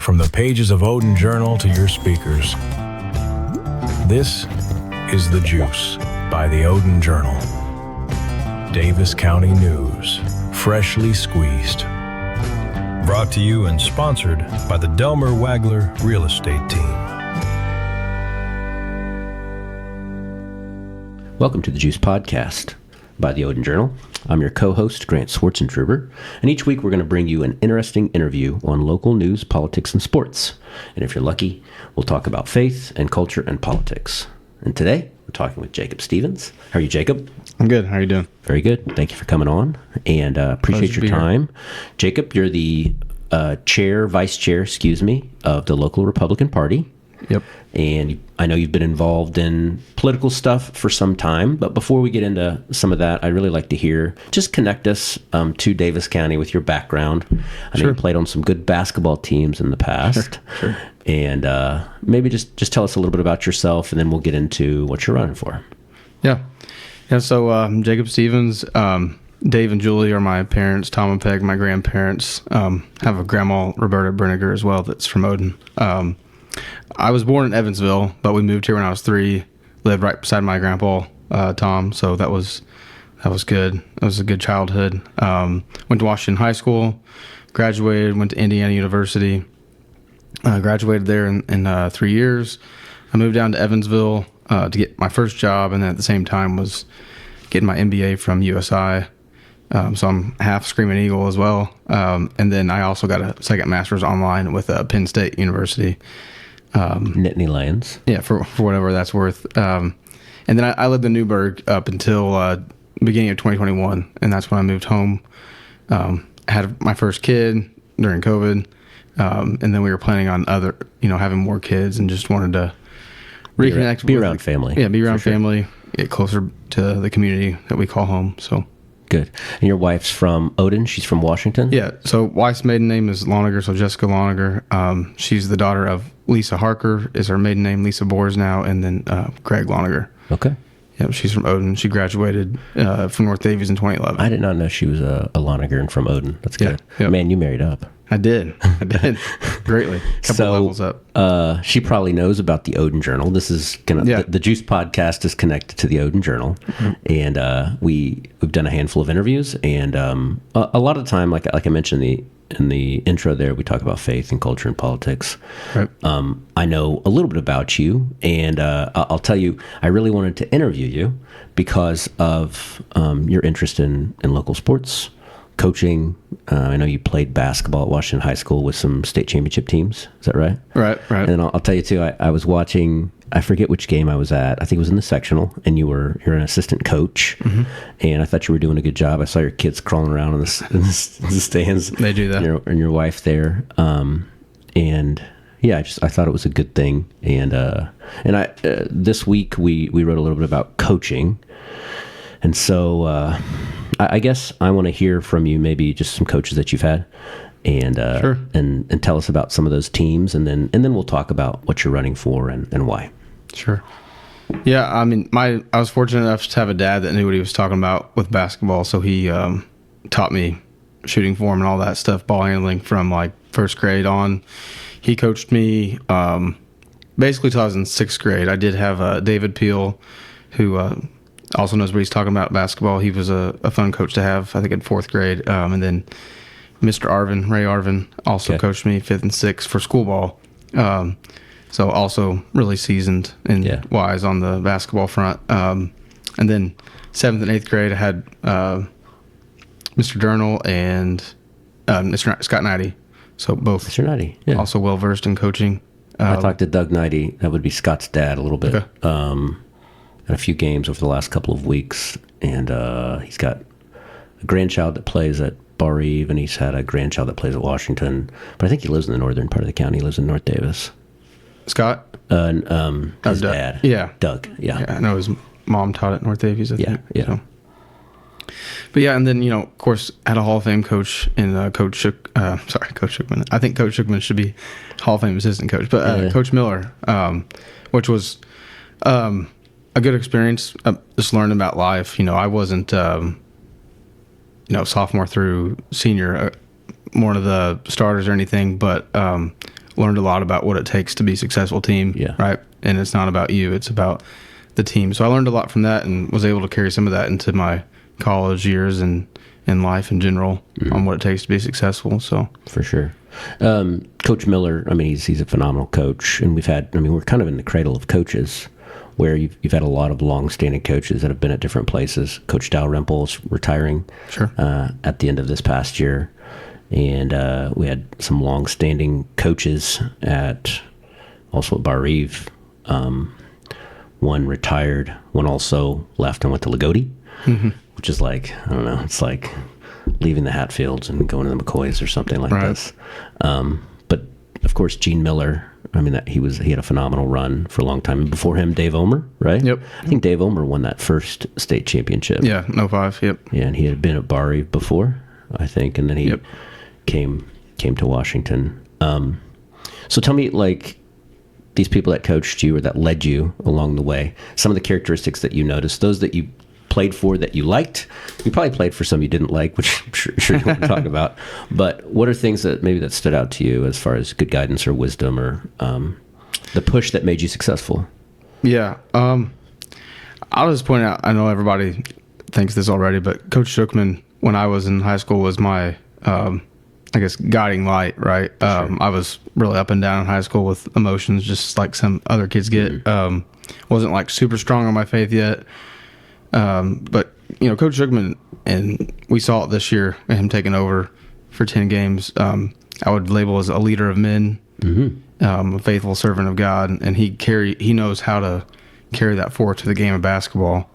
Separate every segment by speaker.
Speaker 1: from the pages of Odon Journal to your speakers. This is The Juice by the Odon Journal. Daviess County News, freshly squeezed. Brought to you and sponsored by the Delmer Wagler Real Estate Team.
Speaker 2: Welcome to the Juice Podcast by the Odon Journal. I'm your co-host, Grant Swartzentruber, and each week we're going to bring you an interesting interview on local news, politics, and sports. And if you're lucky, we'll talk about faith and culture and politics. And today, we're talking with Jacob Stevens. How are you, Jacob?
Speaker 3: I'm good. How are you doing?
Speaker 2: Very good. Thank you for coming on, and appreciate your time. Here. Jacob, you're the vice chair, of the local Republican Party.
Speaker 3: Yep.
Speaker 2: And I know you've been involved in political stuff for some time, but before we get into some of that, I'd really like to hear, just connect us to Daviess County with your background. I know you played on some good basketball teams in the past.
Speaker 3: Sure.
Speaker 2: And maybe just tell us a little bit about yourself, and then we'll get into what you're running for.
Speaker 3: Yeah, so Jacob Stevens, Dave and Julie are my parents. Tom and Peg, my grandparents. Have a grandma, Roberta Brenniger, as well, that's from Odon. I was born in Evansville, but we moved here when I was 3. Lived right beside my grandpa, Tom. So that was good. It was a good childhood. Went to Washington High School, graduated, went to Indiana University. Graduated there in 3 years. I moved down to Evansville to get my first job, and then at the same time was getting my MBA from USI. So I'm half Screaming Eagle as well. And then I also got a second master's online with Penn State University.
Speaker 2: Nittany Lions.
Speaker 3: Yeah, for whatever that's worth. And then I lived in Newburgh up until beginning of 2021, and that's when I moved home. Had my first kid during COVID, and then we were planning on having more kids, and just wanted to reconnect.
Speaker 2: Be around family.
Speaker 3: Yeah, be around family, get closer to the community that we call home. So.
Speaker 2: Good. And your wife's from Odon? She's from Washington?
Speaker 3: Yeah. So wife's maiden name is Loniger, so Jessica Loniger. She's the daughter of Lisa Harker, is her maiden name, Lisa Boers now, and then Greg Loniger.
Speaker 2: Okay.
Speaker 3: Yeah, she's from Odon. She graduated from North Daviess in 2011.
Speaker 2: I did not know she was a Loniger and from Odon. That's good.
Speaker 3: Yep.
Speaker 2: Man, you married up.
Speaker 3: I did. Greatly. Couple levels up.
Speaker 2: She probably knows about the Odon Journal. This is the Juice Podcast is connected to the Odon Journal, and we've done a handful of interviews, and a lot of the time, like I mentioned in the intro there, we talk about faith and culture and politics.
Speaker 3: Right.
Speaker 2: I know a little bit about you, and I'll tell you, I really wanted to interview you because of your interest in local sports. Coaching. I know you played basketball at Washington High School with some state championship teams. Is that right?
Speaker 3: Right.
Speaker 2: And I'll tell you too, I was watching, I forget which game I was at. I think it was in the sectional, and you're an assistant coach, and I thought you were doing a good job. I saw your kids crawling around in the stands.
Speaker 3: They do that.
Speaker 2: And your wife there. And yeah, I thought it was a good thing. And I this week we wrote a little bit about coaching. And so I guess I want to hear from you, maybe just some coaches that you've had, and
Speaker 3: Sure.
Speaker 2: and tell us about some of those teams, and then we'll talk about what you're running for and why.
Speaker 3: Sure. Yeah, I mean, I was fortunate enough to have a dad that knew what he was talking about with basketball, so he taught me shooting form and all that stuff, ball handling from like first grade on. He coached me basically till I was in 6th grade. I did have David Peel, who also knows what he's talking about basketball. He was a fun coach to have, I think, in 4th grade. And then Mr. Ray Arvin, also coached me 5th and 6th for school ball. So also really seasoned and wise on the basketball front. And then 7th and 8th grade, I had Mr. Journal and Mr. Scott Knighty. So both
Speaker 2: Mr. Knighty,
Speaker 3: also well-versed in coaching.
Speaker 2: I talked to Doug Knighty. That would be Scott's dad a little bit.
Speaker 3: Okay.
Speaker 2: At a few games over the last couple of weeks, and he's got a grandchild that plays at Bar Eve, and he's had a grandchild that plays at Washington. But I think he lives in the northern part of the county. He lives in North Daviess.
Speaker 3: Scott?
Speaker 2: His dad.
Speaker 3: Yeah.
Speaker 2: Doug, yeah.
Speaker 3: I know his mom taught at North Daviess, I think.
Speaker 2: Yeah.
Speaker 3: So. But yeah, and then, of course, had a Hall of Fame coach in Coach Shookman. I think Coach Shookman should be Hall of Fame assistant coach. But Coach Miller, which was a good experience, just learning about life. I wasn't, sophomore through senior, one of the starters or anything, but learned a lot about what it takes to be a successful team.
Speaker 2: Yeah.
Speaker 3: Right. And it's not about you, it's about the team. So I learned a lot from that and was able to carry some of that into my college years and in life in general on what it takes to be successful. So
Speaker 2: For sure. Coach Miller, I mean, he's a phenomenal coach, and we're kind of in the cradle of coaches, where you've had a lot of long-standing coaches that have been at different places. Coach Dalrymple's retiring
Speaker 3: Sure.
Speaker 2: At the end of this past year, and we had some long-standing coaches also at Bar Eve. One retired, one also left and went to Lagodi, which is like, I don't know, it's like leaving the Hatfields and going to the McCoys or something like
Speaker 3: Right.
Speaker 2: this. But of course, Gene Miller, I mean, he had a phenomenal run for a long time. And before him, Dave Omer, right?
Speaker 3: Yep.
Speaker 2: I think Dave Omer won that first state championship.
Speaker 3: Yeah, no 5. Yep.
Speaker 2: Yeah, and he had been at Bar Eve before, I think, and then he
Speaker 3: Yep.
Speaker 2: came to Washington. So tell me, like, these people that coached you or that led you along the way, some of the characteristics that you noticed, those that you played for that you liked. You probably played for some you didn't like, which I'm sure you want to talk about. But what are things that stood out to you as far as good guidance or wisdom or the push that made you successful?
Speaker 3: Yeah. I'll just point out, I know everybody thinks this already, but Coach Shookman, when I was in high school, was my, I guess, guiding light, right? I was really up and down in high school with emotions, just like some other kids get. Wasn't like super strong on my faith yet. But, you know, Coach Shookman, and we saw it this year, him taking over for 10 games. I would label as a leader of men, a faithful servant of God, and he knows how to carry that forward to the game of basketball.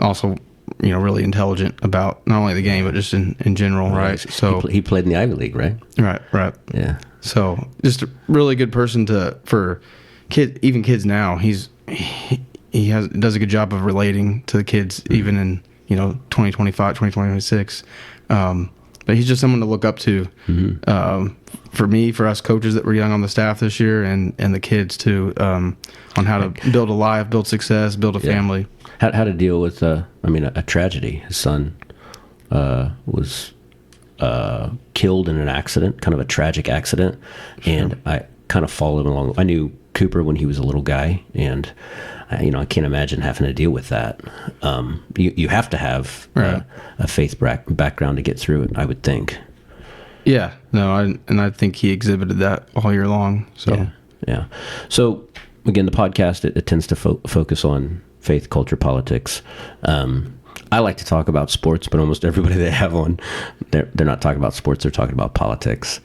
Speaker 3: Also, you know, really intelligent about not only the game, but just in general, right? So
Speaker 2: he played in the Ivy League, right?
Speaker 3: Right.
Speaker 2: Yeah.
Speaker 3: So just a really good person for kids now. He does a good job of relating to the kids, even in, you know, 2025, 2026. But he's just someone to look up to. For us coaches that were young on the staff this year, and the kids too, on how to build a life, build success, build a family.
Speaker 2: How to deal with a tragedy. His son was killed in an accident, kind of a tragic accident, and I kind of followed him along. I knew Cooper when he was a little guy, and I can't imagine having to deal with that. You have to have a faith background to get through it, I would think.
Speaker 3: Yeah, no, I think he exhibited that all year long. So
Speaker 2: yeah. So again, the podcast it tends to focus on faith, culture, politics. I like to talk about sports, but almost everybody they have on, they're not talking about sports; they're talking about politics.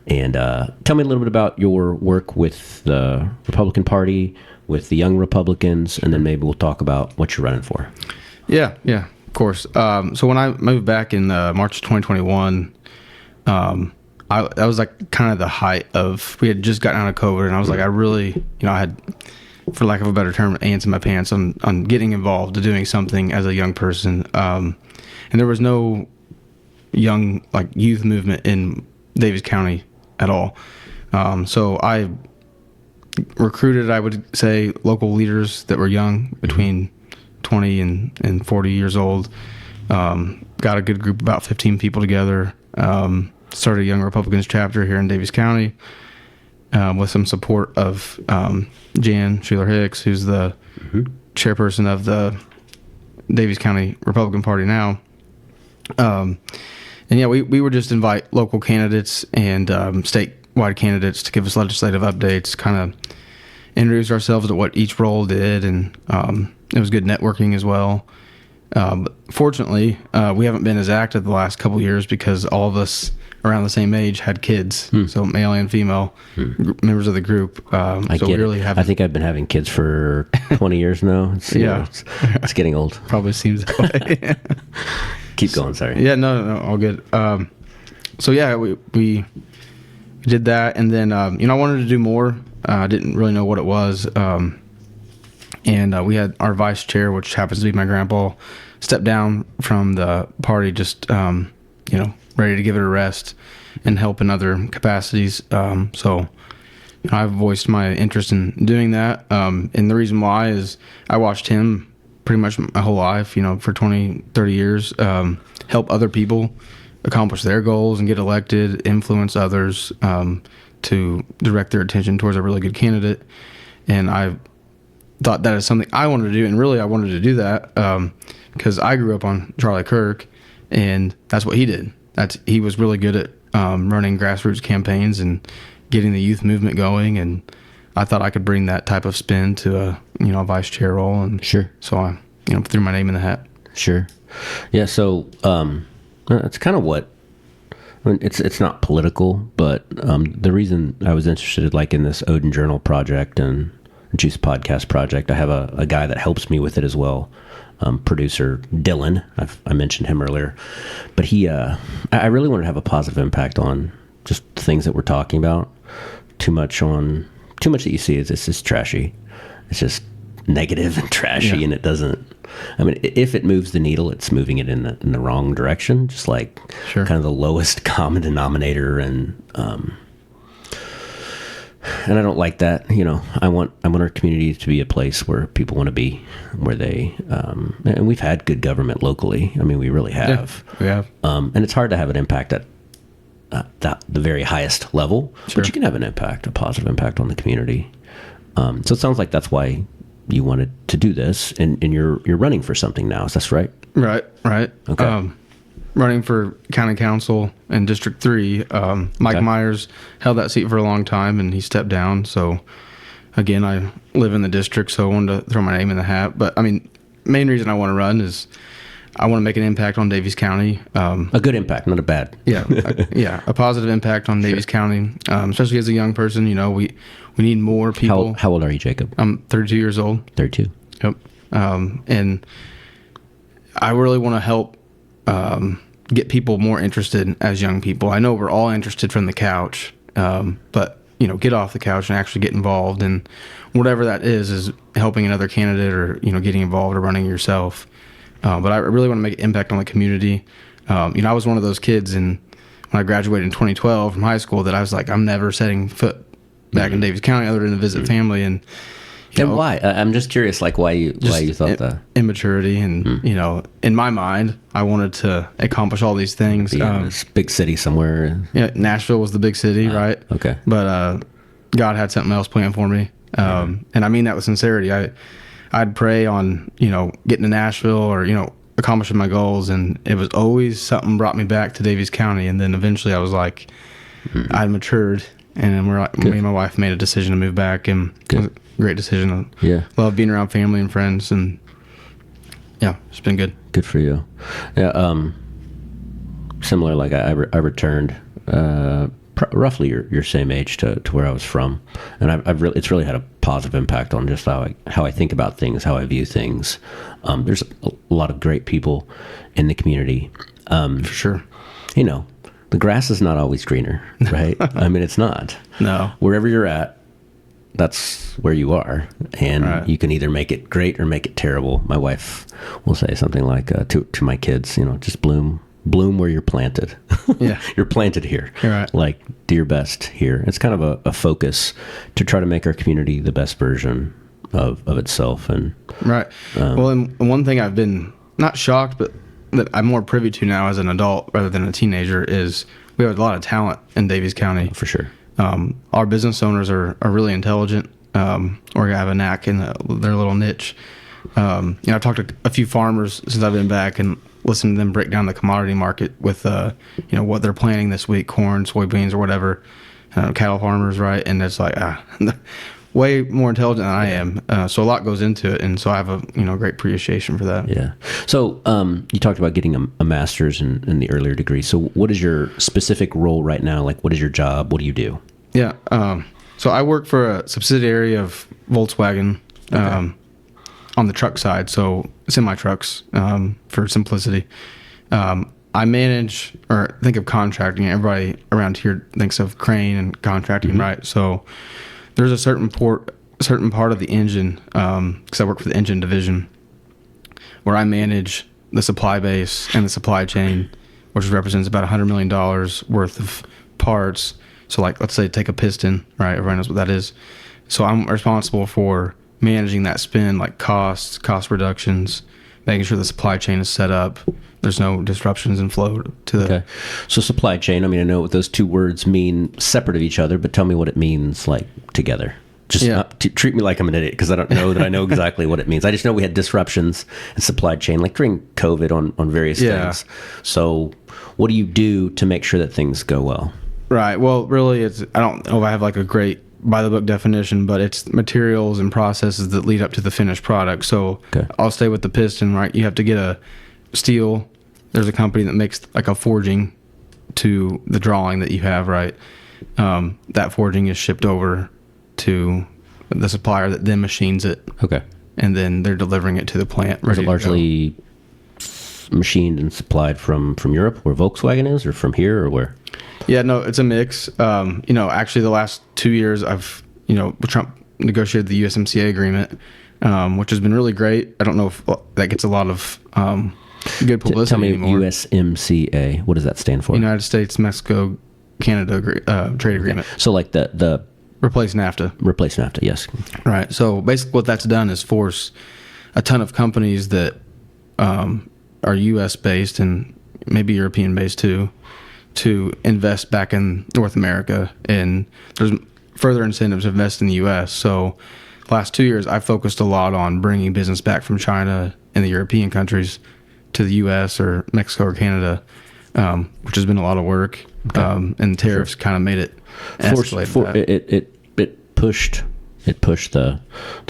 Speaker 2: And tell me a little bit about your work with the Republican Party, with the Young Republicans, and then maybe we'll talk about what you're running for. Yeah,
Speaker 3: of course. So when I moved back in March 2021, that was like kind of the height of, we had just gotten out of COVID, and I was like, I really, I had, for lack of a better term, ants in my pants on getting involved, to doing something as a young person. And there was no youth movement in Daviess County at all. So I recruited, I would say, local leaders that were young, between 20 and 40 years old. Got a good group, about 15 people together. Started a Young Republicans chapter here in Daviess County, with some support of Jan Sheeler Hicks, who's the chairperson of the Daviess County Republican Party now. And yeah, we would just invite local candidates and statewide candidates to give us legislative updates, kind of introduce ourselves to what each role did, and it was good networking as well. But fortunately, we haven't been as active the last couple of years because all of us around the same age had kids, so male and female members of the group.
Speaker 2: I think I've been having kids for 20 years now. It's getting old.
Speaker 3: Probably seems that way.
Speaker 2: Keep going, sorry.
Speaker 3: Yeah, no, all good. So yeah, we did that, and then I wanted to do more. I didn't really know what it was. And we had our vice chair, which happens to be my grandpa, step down from the party, just ready to give it a rest and help in other capacities. So I've voiced my interest in doing that. And the reason why is I watched him pretty much my whole life, for 20, 30 years, help other people accomplish their goals and get elected, influence others. to direct their attention towards a really good candidate. And I thought that is something I wanted to do. And really, I wanted to do that because I grew up on Charlie Kirk, and that's what he did. He was really good at running grassroots campaigns and getting the youth movement going. And I thought I could bring that type of spin to a vice chair role. And
Speaker 2: Sure.
Speaker 3: So I threw my name in the hat.
Speaker 2: Sure. Yeah. So it's kind of what. I mean, it's not political, but the reason I was interested, like in this Odon Journal project and Juice Podcast project, I have a guy that helps me with it as well, producer Dylan. I mentioned him earlier, but I really want to have a positive impact on just things that we're talking about. Too much that you see is it's just trashy. It's just negative and trashy, and it doesn't. I mean, if it moves the needle, it's moving it in the wrong direction. Just like kind of the lowest common denominator, and I don't like that. I want our community to be a place where people want to be, where they and we've had good government locally. I mean, we really have.
Speaker 3: Yeah, we have.
Speaker 2: And it's hard to have an impact at the very highest level, but you can have a positive impact on the community. So it sounds like that's why you wanted to do this, and you're running for something now. Is that right?
Speaker 3: Right.
Speaker 2: Okay.
Speaker 3: Running for county council in District 3. Mike Myers held that seat for a long time, and he stepped down. So, again, I live in the district, so I wanted to throw my name in the hat. But, I mean, main reason I want to run is I want to make an impact on Daviess County.
Speaker 2: A good impact, not a bad.
Speaker 3: Yeah, a positive impact on Daviess County, especially as a young person. We need more people.
Speaker 2: How old are you, Jacob?
Speaker 3: I'm 32 years old.
Speaker 2: 32.
Speaker 3: Yep. And I really want to help get people more interested as young people. I know we're all interested from the couch, but get off the couch and actually get involved. And whatever that is helping another candidate or getting involved or running yourself. But I really want to make an impact on the community. I was one of those kids, and when I graduated in 2012 from high school, that I was like, I'm never setting foot back in Daviess County other than to visit family. And
Speaker 2: why? I'm just curious, like why you thought that?
Speaker 3: Immaturity, and in my mind, I wanted to accomplish all these things.
Speaker 2: Be in this big city somewhere.
Speaker 3: Yeah, Nashville was the big city, right?
Speaker 2: Okay.
Speaker 3: But God had something else planned for me, and I mean that with sincerity. I'd pray on getting to Nashville or accomplishing my goals, and it was always something brought me back to Daviess County. And then eventually I was like, I'd matured, and then me and my wife made a decision to move back, and it was a great decision.
Speaker 2: Yeah,
Speaker 3: love being around family and friends, and yeah, it's been good.
Speaker 2: Good for you. Yeah, similar. Like I returned roughly your same age to where I was from, and it's really had a positive impact on just how I think about things, how I view things. There's a lot of great people in the community.
Speaker 3: For sure.
Speaker 2: The grass is not always greener, right? I mean, it's not.
Speaker 3: No.
Speaker 2: Wherever you're at, that's where you are, and you can either make it great or make it terrible. My wife will say something like to my kids, just bloom where you're planted.
Speaker 3: Yeah.
Speaker 2: You're planted here.
Speaker 3: You're right.
Speaker 2: Like, do your best here. It's kind of a focus to try to make our community the best version of itself. And
Speaker 3: right. Well, and one thing I've been not shocked, but that I'm more privy to now as an adult rather than a teenager is we have a lot of talent in Daviess County.
Speaker 2: For sure.
Speaker 3: Our business owners are really intelligent, or have a knack in their little niche. I've talked to a few farmers since I've been back and listened to them break down the commodity market with, what they're planting this week, corn, soybeans, or whatever, cattle farmers, right? And it's like, way more intelligent than I am. So a lot goes into it. And so I have a, great appreciation for that.
Speaker 2: Yeah. So you talked about getting a master's in the earlier degree. So what is your specific role right now? Like, what is your job? What do you do?
Speaker 3: Yeah. So I work for a subsidiary of Volkswagen, on the truck side. So semi-trucks, for simplicity. I manage, or think of contracting. Everybody around here thinks of crane and contracting, right? So there's a certain part of the engine, because I work for the engine division, where I manage the supply base and the supply chain, which represents about $100 million worth of parts. So, like, let's say take a piston, right? Everyone knows what that is. So I'm responsible for managing that spend, like cost reductions, making sure the supply chain is set up. There's no disruptions in flow to the.
Speaker 2: Okay. So supply chain, I mean, I know what those two words mean separate of each other, but tell me what it means like together. Just not treat me like I'm an idiot because I don't know that I know exactly what it means. I just know we had disruptions in supply chain, like during COVID on various things. So what do you do to make sure that things go well?
Speaker 3: Right. Well, really, I don't know if I have like a great by the book definition, but it's materials and processes that lead up to the finished product. So I'll stay with the piston, right? You have to get a steel. There's a company that makes like a forging to the drawing that you have, right? That forging is shipped over to the supplier that then machines it.
Speaker 2: Okay.
Speaker 3: And then they're delivering it to the plant.
Speaker 2: Is it largely machined and supplied from Europe, where Volkswagen is, or from here, or where?
Speaker 3: Yeah, no, it's a mix. Actually the last 2 years I've, Trump negotiated the USMCA agreement, which has been really great. I don't know if that gets a lot of good publicity
Speaker 2: Tell me
Speaker 3: anymore.
Speaker 2: USMCA, what does that stand for?
Speaker 3: United States, Mexico, Canada trade agreement.
Speaker 2: So like the
Speaker 3: Replace NAFTA.
Speaker 2: Replace NAFTA, yes.
Speaker 3: Right. So basically what that's done is force a ton of companies that are U.S. based and maybe European based too, to invest back in North America. And there's further incentives to invest in the U.S. So last 2 years, I've focused a lot on bringing business back from China and the European countries to the U.S. or Mexico or Canada, which has been a lot of work. Okay. And tariffs kind of made it escalate.
Speaker 2: It pushed the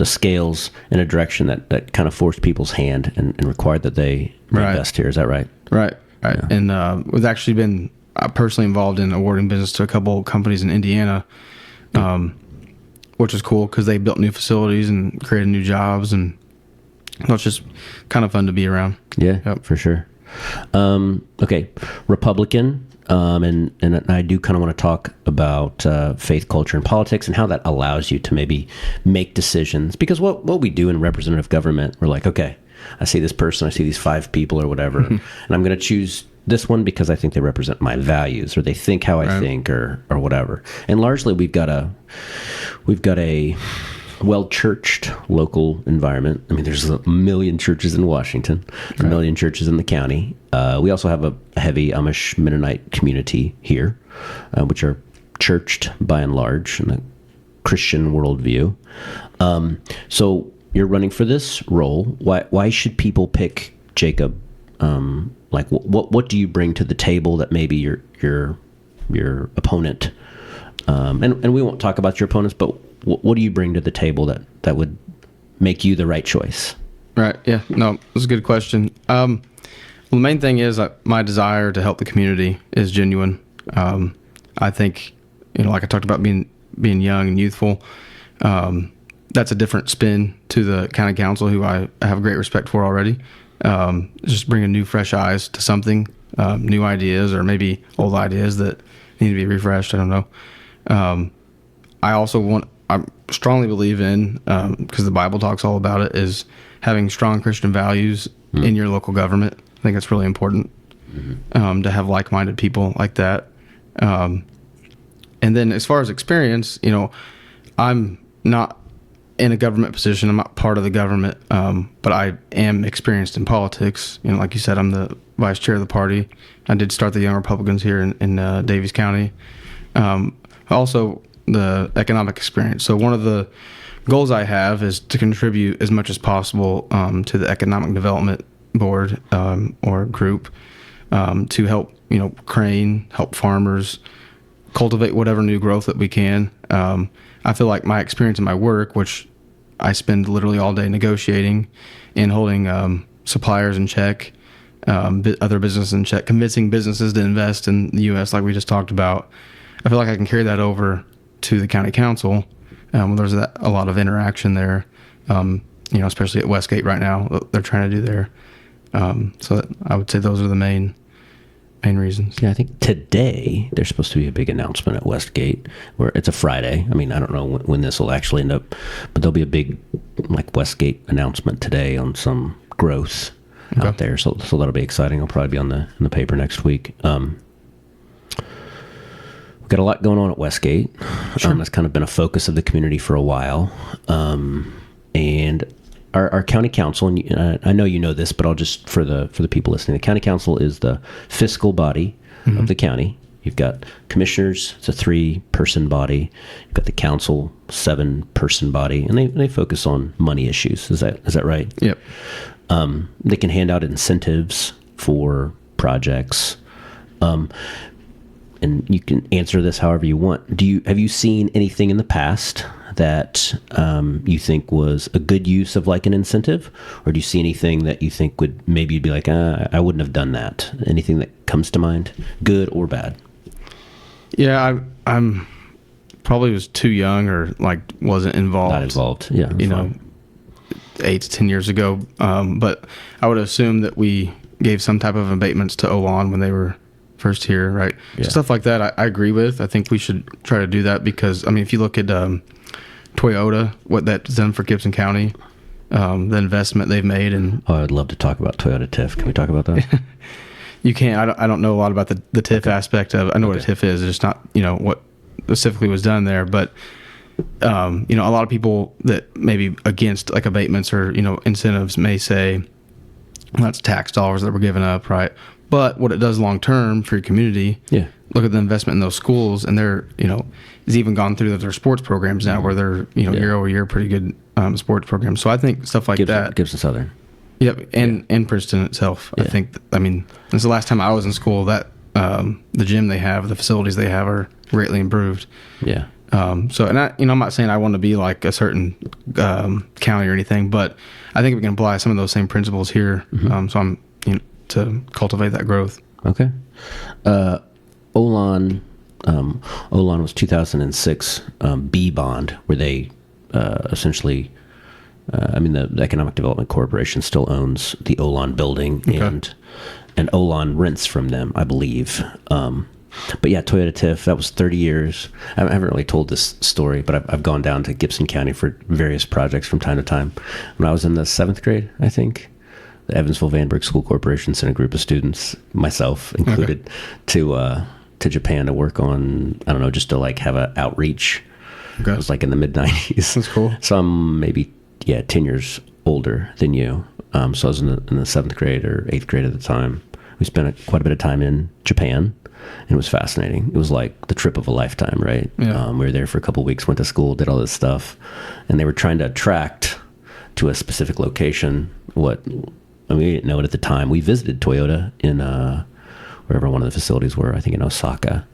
Speaker 2: scales in a direction that kind of forced people's hand and required that they invest here. Is that right?
Speaker 3: Right. Yeah. And we've actually been personally involved in awarding business to a couple companies in Indiana, which is cool because they built new facilities and created new jobs, and it's just kind of fun to be around.
Speaker 2: Yeah, for sure. Okay, Republican. And I do kind of want to talk about faith, culture, and politics and how that allows you to maybe make decisions. Because what we do in representative government, we're like, okay, I see this person, I see these 5 people or whatever, and I'm going to choose this one because I think they represent my values, or they think how I think, or whatever. And largely, we've got a well-churched local environment. I mean, there's a million churches in Washington, a million churches in the county. We also have a heavy Amish Mennonite community here, which are churched by and large in a Christian worldview. So you're running for this role. Why should people pick Jacob? What do you bring to the table that maybe your opponent, and we won't talk about your opponents, but what do you bring to the table that would make you the right choice? Right.
Speaker 3: Yeah. No, that's a good question. Well, the main thing is my desire to help the community is genuine. I think, like I talked about being young and youthful, that's a different spin to the county council, who I have great respect for already. Just bringing new, fresh eyes to something, new ideas, or maybe old ideas that need to be refreshed. I don't know. I strongly believe in, because the Bible talks all about it, is having strong Christian values in your local government. I think it's really important to have like-minded people like that. And then as far as experience, I'm not in a government position. I'm not part of the government, but I am experienced in politics. Like you said, I'm the vice chair of the party. I did start the Young Republicans here in Daviess County. Also, the economic experience. So one of the goals I have is to contribute as much as possible to the Economic Development Board or group to help, help farmers cultivate whatever new growth that we can. I feel like my experience in my work, which I spend literally all day negotiating and holding suppliers in check, other businesses in check, convincing businesses to invest in the U.S. like we just talked about. I feel like I can carry that over to the county council. There's a lot of interaction there, especially at Westgate right now. They're trying to do there. So I would say those are the main reasons.
Speaker 2: Yeah, I think today there's supposed to be a big announcement at Westgate, where it's a Friday. I mean, I don't know when this will actually end up, but there'll be a big Westgate announcement today on some growth out there. So that'll be exciting. It'll probably be on the paper next week. Got a lot going on at Westgate.
Speaker 3: Sure.
Speaker 2: That's kind of been a focus of the community for a while. And our county council, and I know you know this, but I'll just for the people listening, the county council is the fiscal body of the county. You've got commissioners; it's a 3-person body. You've got the council, 7-person body, and they focus on money issues. Is that right?
Speaker 3: Yep.
Speaker 2: They can hand out incentives for projects, and you can answer this however you want. Have you seen anything in the past that you think was a good use of like an incentive, or do you see anything that you think would maybe you'd be like, I wouldn't have done that? Anything that comes to mind, good or bad?
Speaker 3: Yeah, I'm probably was too young or like wasn't involved.
Speaker 2: Not involved. Yeah,
Speaker 3: you know, 8 to 10 years ago. But I would assume that we gave some type of abatements to Odon when they were first here, right?
Speaker 2: Yeah.
Speaker 3: Stuff like that I agree with. I think we should try to do that because, I mean, if you look at Toyota, what that's done for Gibson County, the investment they've made. And
Speaker 2: I'd love to talk about Toyota TIF. Can we talk about that?
Speaker 3: You can't. I don't know a lot about the TIF aspect of it. I know what a TIF is. It's just not, what specifically was done there. But, a lot of people that maybe against like abatements or, incentives may say, well, that's tax dollars that were given up, right? But what it does long term for your community, look at the investment in those schools, and they're, has even gone through their sports programs now where they're, year over year, pretty good sports programs. So I think stuff like that.
Speaker 2: Gibson Southern.
Speaker 3: Yep, and Princeton itself. Yeah. I think, this is the last time I was in school that the gym they have, the facilities they have are greatly improved.
Speaker 2: Yeah.
Speaker 3: I'm not saying I want to be like a certain county or anything, but I think we can apply some of those same principles here. So I'm, to cultivate that growth.
Speaker 2: Okay. Odon was 2006 B bond, where they essentially, the Economic Development Corporation still owns the Odon building, and Odon rents from them, I believe. But yeah, Toyota TIF, that was 30 years. I haven't really told this story, but I've gone down to Gibson County for various projects from time to time. When I was in the 7th grade, I think, the Evansville-Vandenberg School Corporation sent a group of students, myself included, to Japan to work on, just to like have an outreach. It was like in the mid-90s.
Speaker 3: That's cool.
Speaker 2: So I'm maybe, 10 years older than you. So I was in the 7th grade or 8th grade at the time. We spent quite a bit of time in Japan, and it was fascinating. It was like the trip of a lifetime, right?
Speaker 3: Yeah.
Speaker 2: We were there for a couple of weeks, went to school, did all this stuff, and they were trying to attract to a specific location we didn't know it at the time. We visited Toyota in wherever one of the facilities were, I think in Osaka.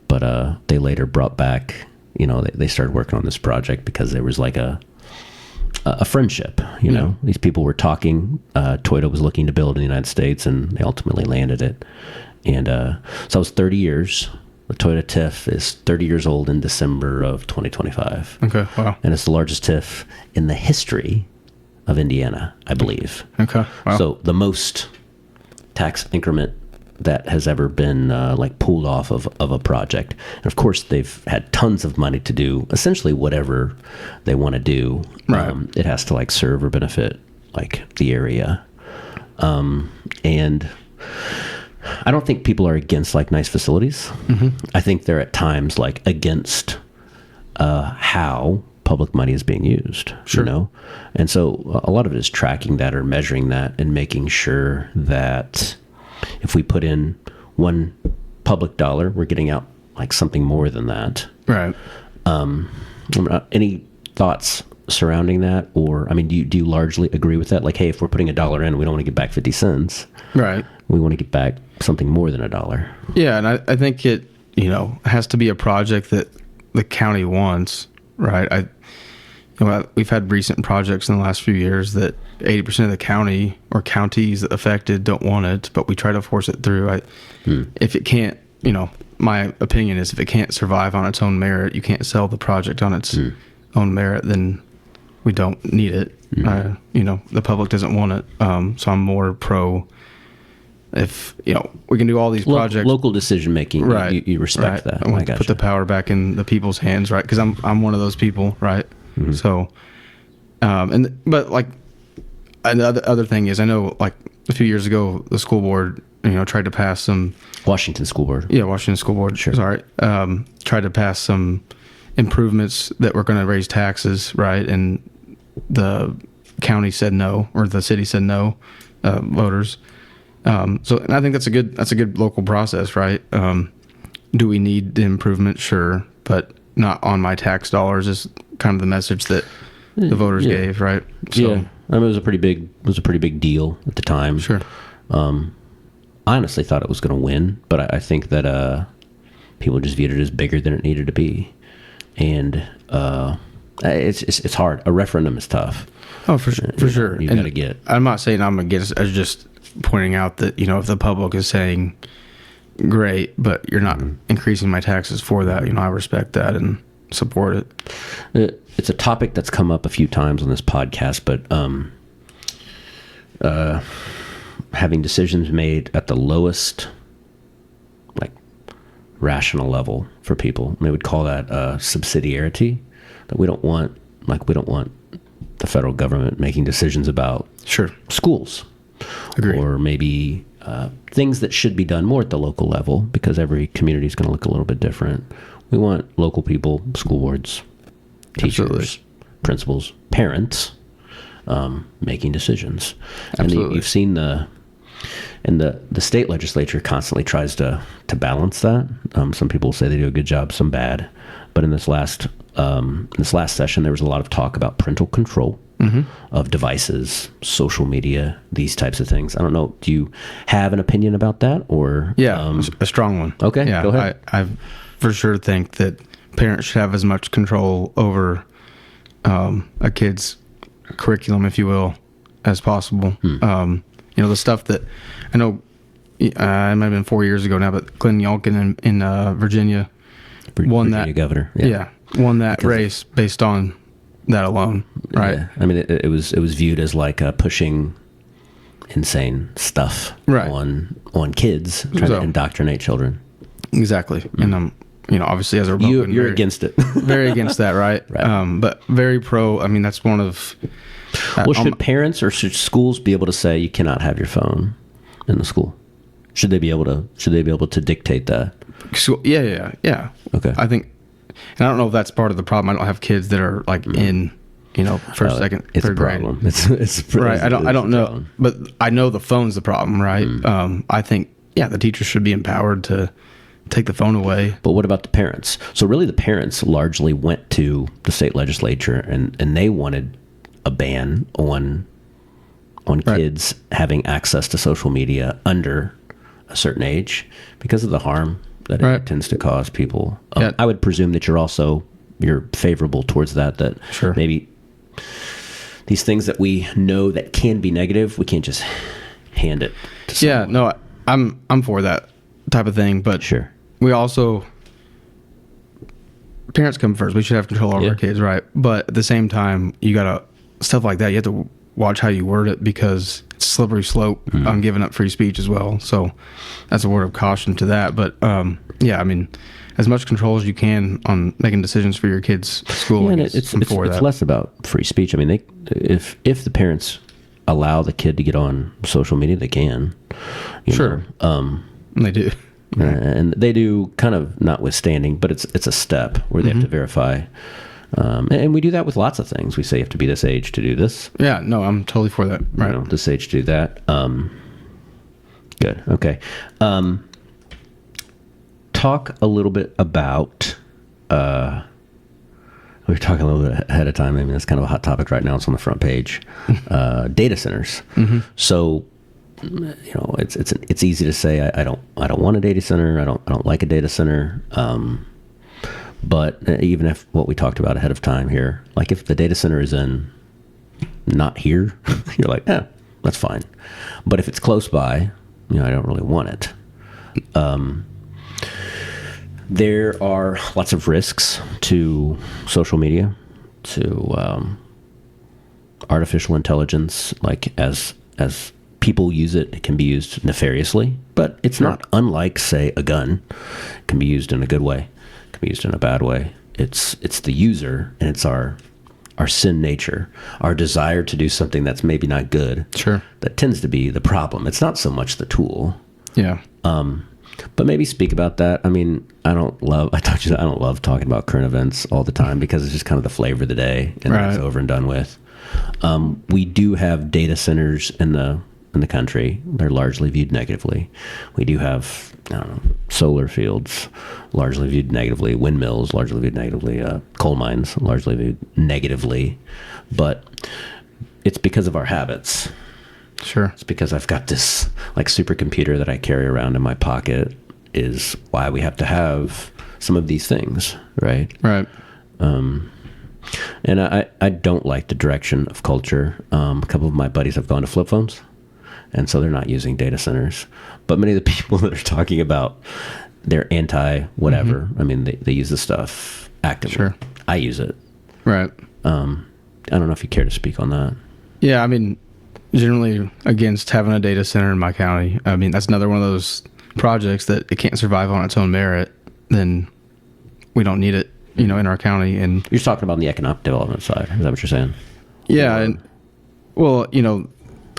Speaker 2: But they later brought back, they started working on this project because there was like a friendship, These people were talking. Toyota was looking to build in the United States, and they ultimately landed it. And so it was 30 years. The Toyota TIF is 30 years old in December of 2025.
Speaker 3: Okay, wow.
Speaker 2: And it's the largest TIF in the history of Indiana, I believe.
Speaker 3: Okay, wow.
Speaker 2: So the most tax increment that has ever been pulled off of a project. And of course, they've had tons of money to do essentially whatever they want to do.
Speaker 3: Right.
Speaker 2: It has to serve or benefit the area. And I don't think people are against nice facilities. Mm-hmm. I think they're at times against how public money is being used.
Speaker 3: Sure.
Speaker 2: And so a lot of it is tracking that or measuring that and making sure that if we put in one public dollar, we're getting out something more than that.
Speaker 3: Right.
Speaker 2: Any thoughts surrounding that? Or, do you largely agree with that? Hey, if we're putting $1 in, we don't want to get back 50 cents.
Speaker 3: Right.
Speaker 2: We want to get back something more than $1.
Speaker 3: Yeah. And I think it, has to be a project that the county wants, right? We've had recent projects in the last few years that 80% of the county or counties affected don't want it, but we try to force it through. If it can't, my opinion is if it can't survive on its own merit, you can't sell the project on its own merit, then we don't need it. The public doesn't want it. So I'm more pro if, we can do all these projects.
Speaker 2: Local decision making,
Speaker 3: right?
Speaker 2: You respect that.
Speaker 3: I want to put the power back in the people's hands, right? Because I'm one of those people, right? Mm-hmm. So, and the other thing is, I know a few years ago, the school board, tried to pass some
Speaker 2: Washington School Board.
Speaker 3: Yeah, Washington School Board.
Speaker 2: Sure.
Speaker 3: Sorry. Tried to pass some improvements that were going to raise taxes, right? And the county said no, or the city said no, voters. So, and I think that's a good local process, right? Do we need the improvement? Sure, but not on my tax dollars is kind of the message that the voters gave, right? So,
Speaker 2: yeah, I mean, it was a pretty big deal at the time.
Speaker 3: Sure.
Speaker 2: I honestly thought it was going to win, but I think that people just viewed it as bigger than it needed to be, and it's hard. A referendum is tough.
Speaker 3: Oh, for sure.
Speaker 2: You got to get.
Speaker 3: I'm not saying I'm against. I was just pointing out that if the public is saying, "Great," but you're not increasing my taxes for that, I respect that and support it.
Speaker 2: It's a topic that's come up a few times on this podcast, but having decisions made at the lowest, like, rational level for people, they would call that subsidiarity. That we don't want the federal government making decisions about schools.
Speaker 3: Agreed.
Speaker 2: Or maybe things that should be done more at the local level, because every community is going to look a little bit different. We want local people, school boards, teachers,
Speaker 3: Absolutely.
Speaker 2: principals, parents making decisions.
Speaker 3: Absolutely.
Speaker 2: And you've seen the state legislature constantly tries to balance that. Some people say they do a good job, some bad. But in this last session, there was a lot of talk about parental control of devices, social media, these types of things. I don't know. Do you have an opinion about that, or
Speaker 3: a strong one?
Speaker 2: Okay,
Speaker 3: yeah,
Speaker 2: go ahead.
Speaker 3: I for sure think that parents should have as much control over a kid's curriculum, if you will, as possible. The stuff that I know, it might have been 4 years ago now, but Glenn Youngkin in Virginia won
Speaker 2: Virginia
Speaker 3: that
Speaker 2: governor.
Speaker 3: Won that race based on that alone, right?
Speaker 2: Yeah. I mean, it was viewed as like pushing insane stuff on kids, trying to indoctrinate children.
Speaker 3: Exactly, and obviously as a Republican,
Speaker 2: you're against it,
Speaker 3: very against that, right?
Speaker 2: Right.
Speaker 3: But very pro. I mean, that's one of.
Speaker 2: Well, should parents or should schools be able to say you cannot have your phone in the school? Should they be able to dictate that?
Speaker 3: So, yeah.
Speaker 2: Okay.
Speaker 3: I think, and I don't know if that's part of the problem. I don't have kids that are like in, first, second,
Speaker 2: it's
Speaker 3: third
Speaker 2: a problem.
Speaker 3: grade.
Speaker 2: It's
Speaker 3: Right. I don't know,
Speaker 2: problem.
Speaker 3: but I know the phone's the problem, right? I think, the teachers should be empowered to take the phone away.
Speaker 2: But what about the parents? So really, the parents largely went to the state legislature and they wanted a ban on kids having access to social media under a certain age because of the harm that it tends to cause people. I would presume that you're favorable towards that
Speaker 3: Sure.
Speaker 2: Maybe these things that we know that can be negative, we can't just hand it to someone.
Speaker 3: Yeah, no, I'm for that type of thing, but
Speaker 2: Sure.
Speaker 3: we also, parents come first. We should have control over our kids, right? But at the same time, you gotta, stuff like that, you have to watch how you word it, because it's a slippery slope on giving up free speech as well. So that's a word of caution to that. But I mean, as much control as you can on making decisions for your kids' schooling.
Speaker 2: Yeah, and it's less about free speech. I mean, if the parents allow the kid to get on social media, they can.
Speaker 3: Sure. They do.
Speaker 2: And they do, kind of notwithstanding, but it's a step where they have to verify. And we do that with lots of things. We say you have to be this age to do this.
Speaker 3: Yeah, no, I'm totally for that. Right.
Speaker 2: This age to do that. Good. Okay. Talk a little bit about, we were talking a little bit ahead of time. I mean, that's kind of a hot topic right now. It's on the front page. Data centers. So, it's easy to say, I don't want a data center. I don't like a data center. But even if what we talked about ahead of time here, like if the data center is not here, you're like, that's fine. But if it's close by, I don't really want it. There are lots of risks to social media, to artificial intelligence. Like as people use it, it can be used nefariously, but it's not unlike, say, a gun. It can be used in a good way. It can be used in a bad way. It's the user, and it's our sin nature, our desire to do something that's maybe not good.
Speaker 3: Sure.
Speaker 2: That tends to be the problem. It's not so much the tool.
Speaker 3: Yeah.
Speaker 2: But maybe speak about that. I mean, I don't love talking about current events all the time because it's just kind of the flavor of the day, and then it's over and done with. We do have data centers in the country. They're largely viewed negatively. We do have, I don't know, solar fields largely viewed negatively, windmills largely viewed negatively, coal mines largely viewed negatively. But it's because of our habits.
Speaker 3: Sure.
Speaker 2: It's because I've got this like supercomputer that I carry around in my pocket is why we have to have some of these things, right?
Speaker 3: Right.
Speaker 2: And I don't like the direction of culture. A couple of my buddies have gone to flip phones, and so they're not using data centers. But many of the people that are talking about they're anti-whatever, I mean, they use this stuff actively.
Speaker 3: Sure.
Speaker 2: I use it.
Speaker 3: Right.
Speaker 2: I don't know if you care to speak on that.
Speaker 3: Yeah, I mean, generally against having a data center in my county. I mean, that's another one of those projects that it can't survive on its own merit. Then we don't need it, in our county. And
Speaker 2: You're talking about the economic development side. Is that what you're saying?
Speaker 3: yeah, and well,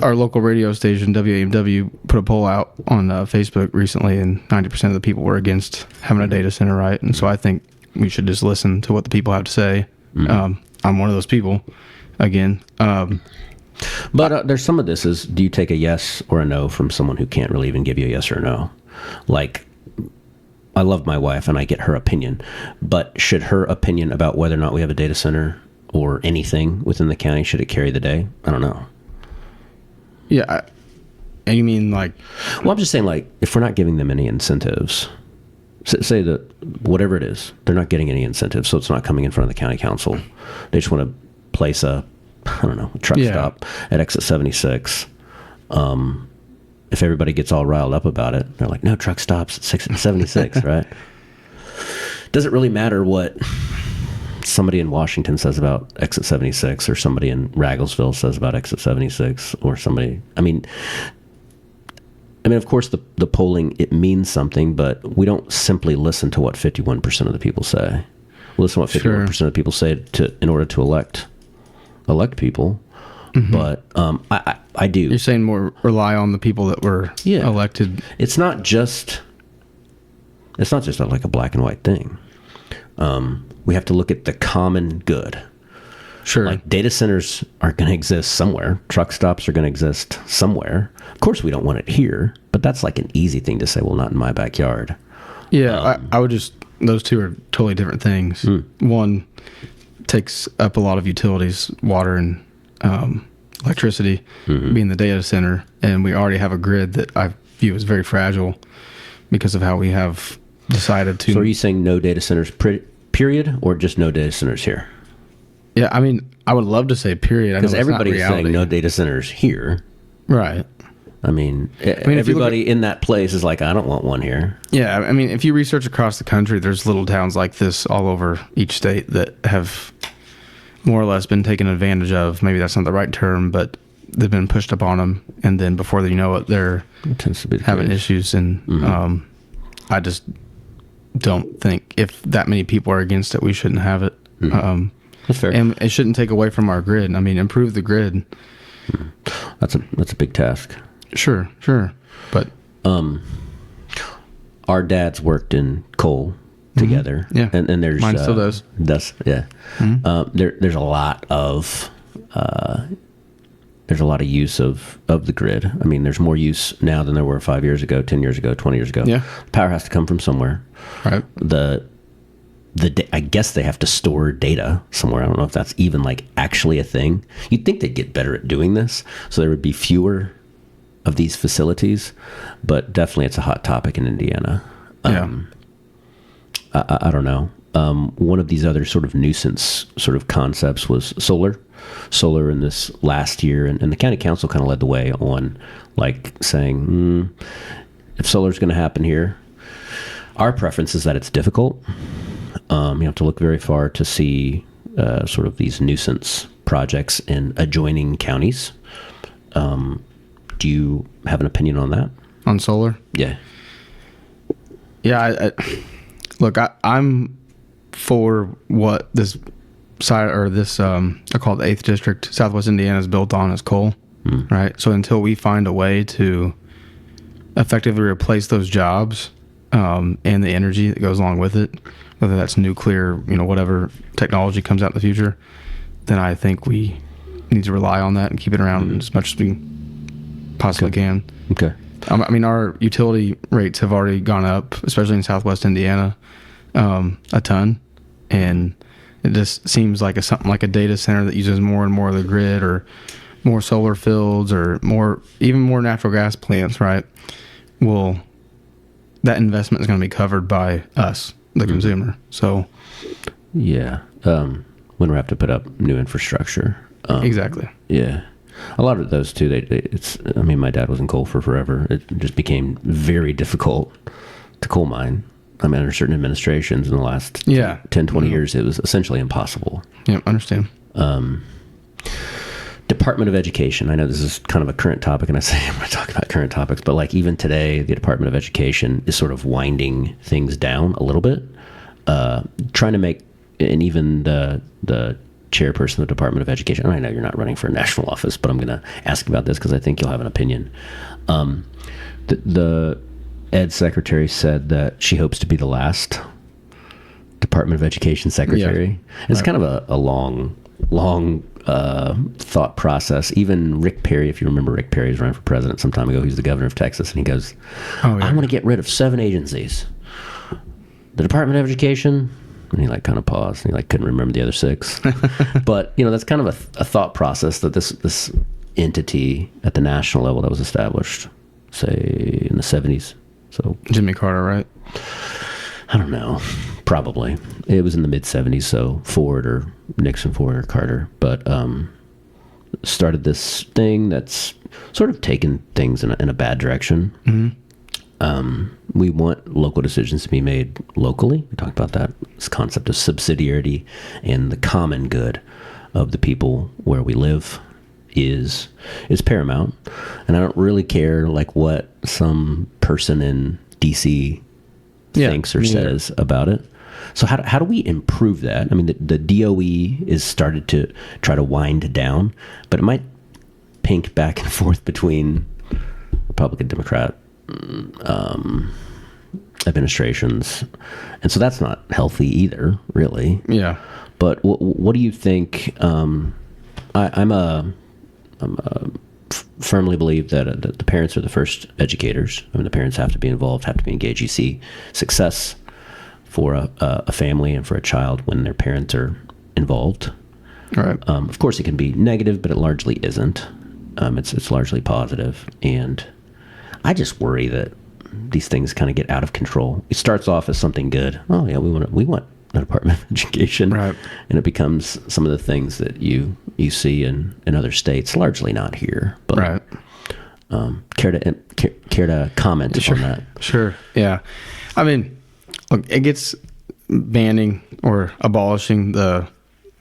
Speaker 3: our local radio station WAMW put a poll out on Facebook recently, and 90% of the people were against having a data center, right? And so I think we should just listen to what the people have to say. I'm one of those people, again.
Speaker 2: But there's some of this is, do you take a yes or a no from someone who can't really even give you a yes or a no? Like, I love my wife and I get her opinion, but should her opinion about whether or not we have a data center or anything within the county, should it carry the day? I don't know.
Speaker 3: Yeah. And you mean like...
Speaker 2: Well, I'm just saying, like, if we're not giving them any incentives, say that whatever it is, they're not getting any incentives, so it's not coming in front of the county council. They just want to place a truck stop at exit 76. If everybody gets all riled up about it, they're like, no truck stops at 76, right? Does it really matter what somebody in Washington says about exit 76 or somebody in Ragglesville says about exit 76 or somebody, I mean, of course the polling, it means something, but we don't simply listen to what 51% of the people say. We listen to what 51% of the people say in order to elect people. But I do.
Speaker 3: You're saying more rely on the people that were elected.
Speaker 2: It's not just like a black and white thing. We have to look at the common good.
Speaker 3: Sure.
Speaker 2: Like, data centers are going to exist somewhere. Truck stops are going to exist somewhere. Of course, we don't want it here, but that's like an easy thing to say, well, not in my backyard.
Speaker 3: Yeah, I would just, those two are totally different things. One takes up a lot of utilities, water and electricity, being the data center, and we already have a grid that I view as very fragile because of how we have decided to...
Speaker 2: So are you saying no data centers, period, or just no data centers here?
Speaker 3: Yeah, I mean, I would love to say period.
Speaker 2: Because everybody's saying no data centers here.
Speaker 3: Right.
Speaker 2: I mean everybody in that place is like, I don't want one here.
Speaker 3: Yeah, I mean, if you research across the country, there's little towns like this all over each state that have more or less been taken advantage of. Maybe that's not the right term, but they've been pushed upon them, and then before you know it, they're having issues. And I just don't think if that many people are against it, we shouldn't have it.
Speaker 2: That's fair.
Speaker 3: And it shouldn't take away from our grid. I mean, improve the grid.
Speaker 2: That's a big task.
Speaker 3: Sure. But
Speaker 2: our dads worked in coal together.
Speaker 3: Yeah.
Speaker 2: And there's
Speaker 3: mine still does.
Speaker 2: Yeah. There's a lot of use of the grid. I mean, there's more use now than there were 5 years ago, 10 years ago, 20 years ago.
Speaker 3: Yeah.
Speaker 2: Power has to come from somewhere.
Speaker 3: Right.
Speaker 2: I guess they have to store data somewhere. I don't know if that's even like actually a thing. You'd think they'd get better at doing this, so there would be fewer of these facilities, but definitely it's a hot topic in Indiana. I don't know. One of these other sort of nuisance sort of concepts was solar in this last year, and the county council kind of led the way on like saying, if solar is going to happen here, our preference is that it's difficult. You have to look very far to see sort of these nuisance projects in adjoining counties. Do you have an opinion on that? On
Speaker 3: solar?
Speaker 2: Yeah.
Speaker 3: Yeah. Look, I'm for what this side or this, I call it the 8th District, Southwest Indiana is built on is coal, right? So until we find a way to effectively replace those jobs and the energy that goes along with it, whether that's nuclear, whatever technology comes out in the future, then I think we need to rely on that and keep it around as much as we possibly can.
Speaker 2: Okay.
Speaker 3: I mean, our utility rates have already gone up, especially in Southwest Indiana, a ton, and it just seems like something like a data center that uses more and more of the grid, or more solar fields, or even more natural gas plants, right? That investment is going to be covered by us, the consumer. So,
Speaker 2: yeah, when we have to put up new infrastructure.
Speaker 3: Exactly.
Speaker 2: Yeah. A lot of those too. I mean, my dad was in coal for forever. It just became very difficult to coal mine. I mean, under certain administrations in the last 10, 20 years, it was essentially impossible.
Speaker 3: Yeah, understand.
Speaker 2: Department of Education. I know this is kind of a current topic, and I say I'm going to talk about current topics, but like even today, the Department of Education is sort of winding things down a little bit, trying to make, and even the chairperson of the Department of Education. And I know you're not running for a national office, but I'm going to ask about this because I think you'll have an opinion. The Ed Secretary said that she hopes to be the last Department of Education Secretary.
Speaker 3: Yeah.
Speaker 2: It's kind of a long thought process. Even Rick Perry, if you remember, Rick Perry was running for president some time ago. He's the governor of Texas, and he goes, I want to get rid of 7 agencies. The Department of Education. And he like kind of paused, and he like couldn't remember the other 6. But that's kind of a thought process that this entity at the national level that was established, say in the 70s. So
Speaker 3: Jimmy Carter, right?
Speaker 2: I don't know. Probably. It was in the mid 70s, so Ford or Nixon, Ford or Carter. But started this thing that's sort of taken things in a bad direction. Mm-hmm. We want local decisions to be made locally. We talked about that. This concept of subsidiarity and the common good of the people where we live is paramount. And I don't really care like what some person in DC thinks or says about it. So how do we improve that? I mean, the DOE is started to try to wind down, but it might pink back and forth between Republican, Democrat administrations, and so that's not healthy either, really.
Speaker 3: Yeah.
Speaker 2: But what do you think? Firmly believe that the parents are the first educators. I mean, the parents have to be involved, have to be engaged. You see success for a family and for a child when their parents are involved.
Speaker 3: All right.
Speaker 2: Of course, it can be negative, but it largely isn't. It's largely positive, and I just worry that these things kind of get out of control. It starts off as something good. Oh yeah, we want a Department of Education,
Speaker 3: right?
Speaker 2: And it becomes some of the things that you see in other states, largely not here. But
Speaker 3: right.
Speaker 2: Care to comment on that?
Speaker 3: Sure. Yeah. I mean, look, it gets banning or abolishing the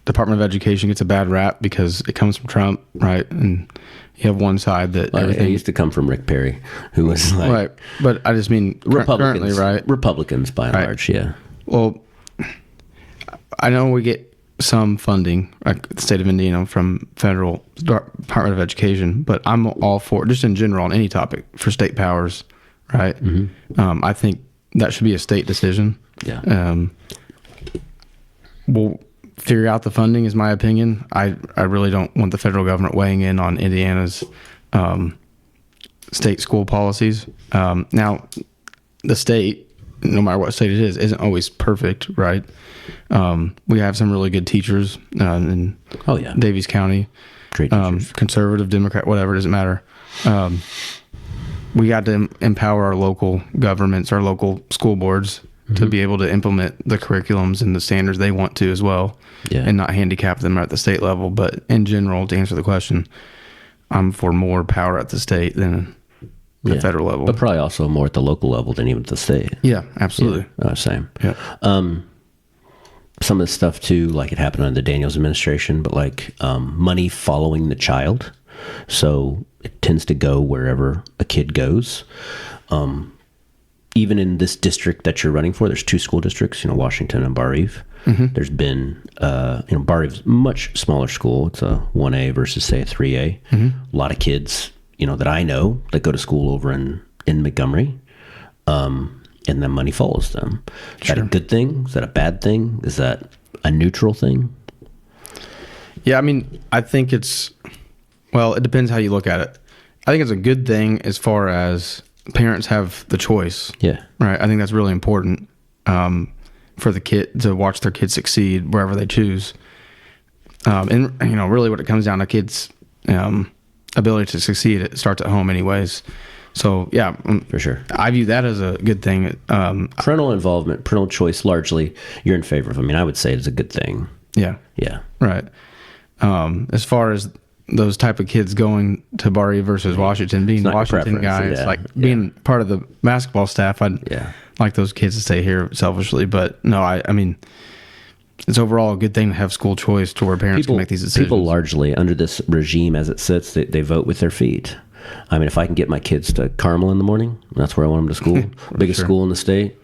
Speaker 3: Department of Education gets a bad rap because it comes from Trump, right? And you have one side that everything
Speaker 2: used to come from Rick Perry, who was like,
Speaker 3: right. But I just mean
Speaker 2: Republicans,
Speaker 3: currently, right?
Speaker 2: Republicans by and large, yeah.
Speaker 3: Well, I know we get some funding, like the state of Indiana, from federal Department of Education, but I'm all for, just in general on any topic, for state powers, right? Mm-hmm. I think that should be a state decision.
Speaker 2: Yeah.
Speaker 3: We'll figure out the funding, is my opinion. I really don't want the federal government weighing in on Indiana's state school policies. Now, the state, no matter what state it is, isn't always perfect, right? We have some really good teachers in Daviess County.
Speaker 2: Great teachers.
Speaker 3: Conservative, Democrat, whatever, it doesn't matter. We got to empower our local governments, our local school boards, to be able to implement the curriculums and the standards they want to as well, and not handicap them at the state level. But in general, to answer the question, I'm for more power at the state than the federal level.
Speaker 2: But probably also more at the local level than even at the state.
Speaker 3: Yeah, absolutely.
Speaker 2: Yeah, same.
Speaker 3: Yeah.
Speaker 2: Some of the stuff too, like it happened under the Daniels administration, but like money following the child. So it tends to go wherever a kid goes. Even in this district that you're running for, there's 2 school districts, Washington and Bar Eve. Mm-hmm. There's been, Bar Eve's much smaller school. It's a 1A versus say a 3A. Mm-hmm. A lot of kids, that I know that go to school over in Montgomery. And then money follows them. Is that a good thing? Is that a bad thing? Is that a neutral thing?
Speaker 3: Yeah, I mean, I think it's Well, it depends how you look at it. I think it's a good thing as far as parents have the choice.
Speaker 2: Yeah.
Speaker 3: Right. I think that's really important for the kid to watch their kids succeed wherever they choose. And really what it comes down to kids' ability to succeed, it starts at home anyways. So yeah,
Speaker 2: For sure.
Speaker 3: I view that as a good thing.
Speaker 2: Parental involvement, parental choice, largely you're in favor of. I mean, I would say it's a good thing.
Speaker 3: Yeah.
Speaker 2: Yeah.
Speaker 3: Right. As far as those type of kids going to Barry versus Washington, being
Speaker 2: not your
Speaker 3: Washington
Speaker 2: preference,
Speaker 3: guys,
Speaker 2: yeah,
Speaker 3: being part of the basketball staff, I'd like those kids to stay here selfishly. But no, I mean, it's overall a good thing to have school choice to where parents can make these decisions.
Speaker 2: People largely, under this regime as it sits, they vote with their feet. I mean, if I can get my kids to Carmel in the morning, that's where I want them to school, biggest school in the state,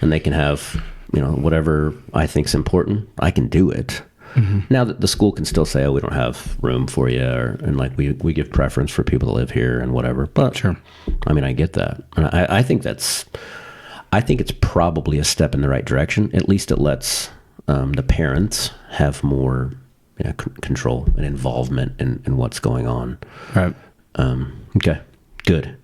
Speaker 2: and they can have, whatever I think's important, I can do it. Mm-hmm. Now that the school can still say, "Oh, we don't have room for you," and like we give preference for people to live here and whatever. But
Speaker 3: sure,
Speaker 2: I mean, I get that, and I think it's probably a step in the right direction. At least it lets the parents have more control and involvement in what's going on.
Speaker 3: Right.
Speaker 2: Okay, good.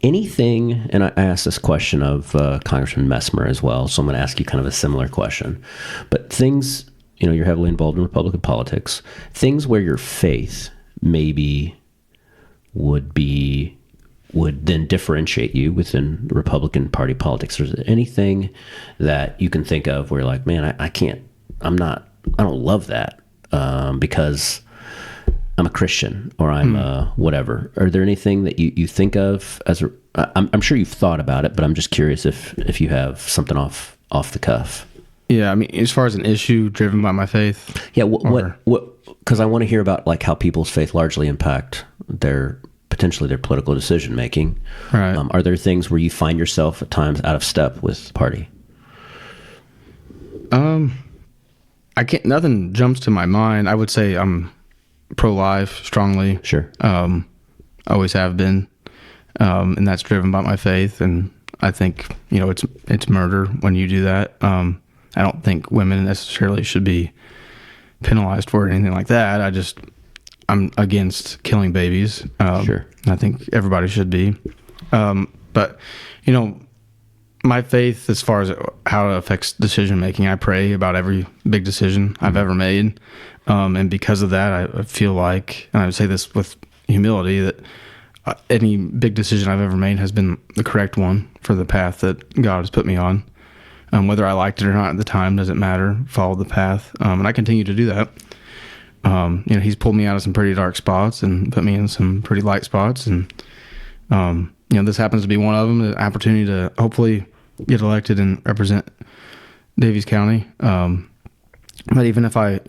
Speaker 2: Anything, and I asked this question of Congressman Messmer as well, so I'm going to ask you kind of a similar question. But things, you're heavily involved in Republican politics, things where your faith maybe would then differentiate you within the Republican Party politics. Is there anything that you can think of where you're like, man, I don't love that because I'm a Christian or I'm whatever. Are there anything that you think of I'm sure you've thought about it, but I'm just curious if you have something off the cuff.
Speaker 3: Yeah. I mean, as far as an issue driven by my faith.
Speaker 2: Yeah. What, cause I want to hear about like how people's faith largely impact potentially their political decision making.
Speaker 3: Right.
Speaker 2: Are there things where you find yourself at times out of step with the party?
Speaker 3: Nothing jumps to my mind. I would say I'm pro-life strongly.
Speaker 2: Sure.
Speaker 3: Always have been. And that's driven by my faith. And I think, it's murder when you do that. I don't think women necessarily should be penalized for it or anything like that. I'm against killing babies.
Speaker 2: Sure.
Speaker 3: I think everybody should be. But, my faith as far as how it affects decision making, I pray about every big decision I've ever made. And because of that, I feel like, and I would say this with humility, that any big decision I've ever made has been the correct one for the path that God has put me on. Whether I liked it or not at the time doesn't matter. Follow the path. And I continue to do that. He's pulled me out of some pretty dark spots and put me in some pretty light spots. And, this happens to be one of them, the opportunity to hopefully get elected and represent Daviess County. But even if I,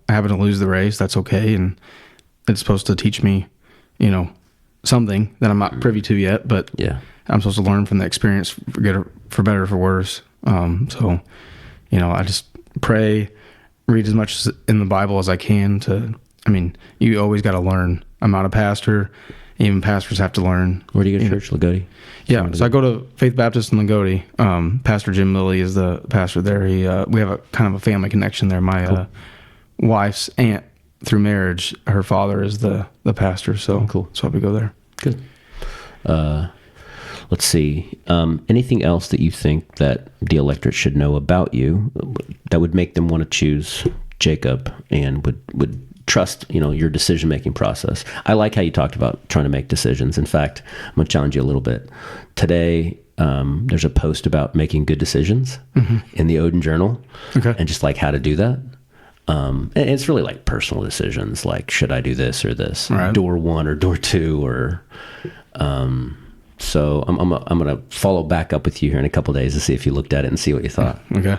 Speaker 3: happen to lose the race, that's okay. And it's supposed to teach me, something that I'm not privy to yet, but
Speaker 2: yeah,
Speaker 3: I'm supposed to learn from the experience for better or for worse. So, I just pray, read as much in the Bible as I can you always got to learn. I'm not a pastor. Even pastors have to learn.
Speaker 2: Where do you go to church, Lagodi?
Speaker 3: Yeah, so I go to Faith Baptist in Lagodi. Pastor Jim Lilly is the pastor there. We have a kind of a family connection there. My wife's aunt, through marriage, her father is the pastor. So
Speaker 2: cool.
Speaker 3: So we go there.
Speaker 2: Good. Let's see. Anything else that you think that the electorate should know about you that would make them want to choose Jacob and would trust, your decision-making process? I like how you talked about trying to make decisions. In fact, I'm going to challenge you a little bit. Today, there's a post about making good decisions in the Odon Journal, and just like how to do that. And it's really like personal decisions, like should I do this or this, right. Door 1 or door 2, or so I'm going to follow back up with you here in a couple of days to see if you looked at it and see what you thought.
Speaker 3: Okay.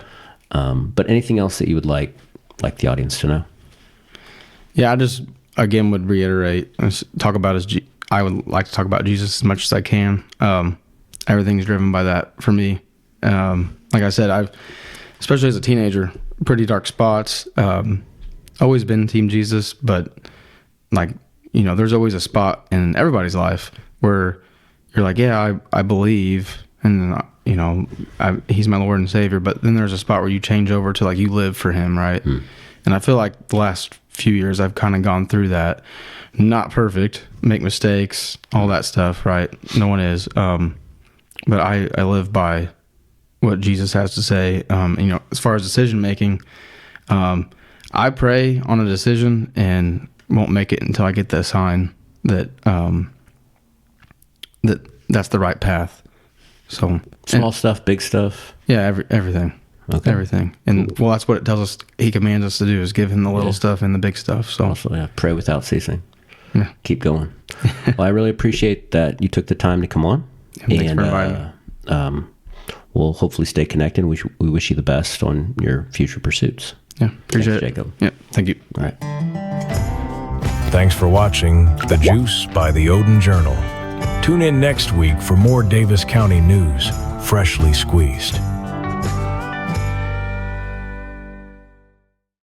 Speaker 2: But anything else that you would like the audience to know?
Speaker 3: Yeah, I just, again, would reiterate, I would like to talk about Jesus as much as I can. Everything's driven by that for me. Like I said, I've, especially as a teenager, pretty dark spots. Always been Team Jesus, but there's always a spot in everybody's life where you're like, yeah, I believe, and he's my Lord and Savior. But then there's a spot where you change over to you live for him, right? And I feel like the last few years, I've kind of gone through that. Not perfect, make mistakes, all that stuff, right? No one is. But I live by what Jesus has to say. As far as decision making, I pray on a decision and won't make it until I get the sign that that's the right path. So
Speaker 2: Small stuff, big stuff.
Speaker 3: yeah, everything.
Speaker 2: Okay.
Speaker 3: Everything. And well, that's what it tells us. He commands us to do is give him the little stuff and the big stuff. So
Speaker 2: Also, yeah, pray without ceasing.
Speaker 3: Yeah.
Speaker 2: Keep going. Well, I really appreciate that you took the time to come on.
Speaker 3: Thanks for inviting me.
Speaker 2: We'll hopefully stay connected. We wish you the best on your future pursuits.
Speaker 3: Yeah, appreciate
Speaker 2: Thanks,
Speaker 3: it.
Speaker 2: Jacob.
Speaker 3: Yeah, thank you.
Speaker 2: All right.
Speaker 1: Thanks for watching The Juice by the Odon Journal. Tune in next week for more Daviess County news, freshly squeezed.